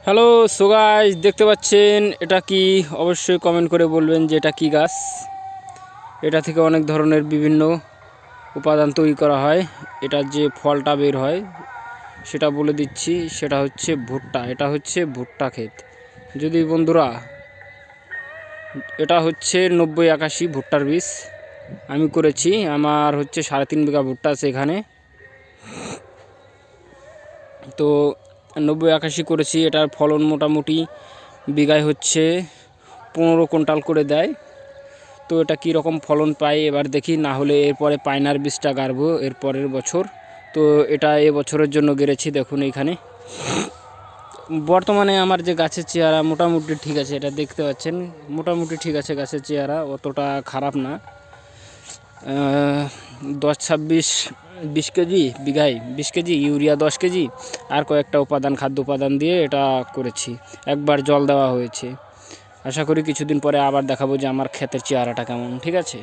Hello so guys, দেখতে পাচ্ছেন এটা কি? অবশ্যই কমেন্ট করে বলবেন যে এটা কি গাছ। এটা থেকে অনেক ধরনের বিভিন্ন উপাদান তৈরি করা হয়। এটার যে ফলটা বের হয় সেটা বলে দিচ্ছি, সেটা হচ্ছে ভুট্টা। এটা হচ্ছে ভুট্টা ক্ষেত। যদি বন্ধুরা, এটা হচ্ছে 90-81 ভুট্টার বীজ আমি করেছি। আমার হচ্ছে 3.5 বিঘা ভুট্টা আছে এখানে। তো 90-81 করেছি। এটার ফলন মোটামুটি বিঘায় হচ্ছে 15 কুইন্টাল করে দেয়। তো এটা কী রকম ফলন পাই এবার দেখি, না হলে এরপরে পায়নার বীজটা গাড়বো এর পরের বছর। তো এটা এবছরের জন্য গেড়েছি। দেখুন এইখানে বর্তমানে আমার যে গাছের চেহারা মোটামুটি ঠিক আছে, এটা দেখতে পাচ্ছেন মোটামুটি ঠিক আছে। গাছের চেহারা অতটা খারাপ না। 10-26-20 কেজি বিঘায়, 20 কেজি ইউরিয়া, 10 কেজি আর কয়েকটা উপাদান, খাদ্য উপাদান দিয়ে এটা করেছি। একবার জল দেওয়া হয়েছে। আশা করি কিছুদিন পরে আবার দেখাবো যে আমার ক্ষেতের চেহারাটা কেমন। ঠিক আছে।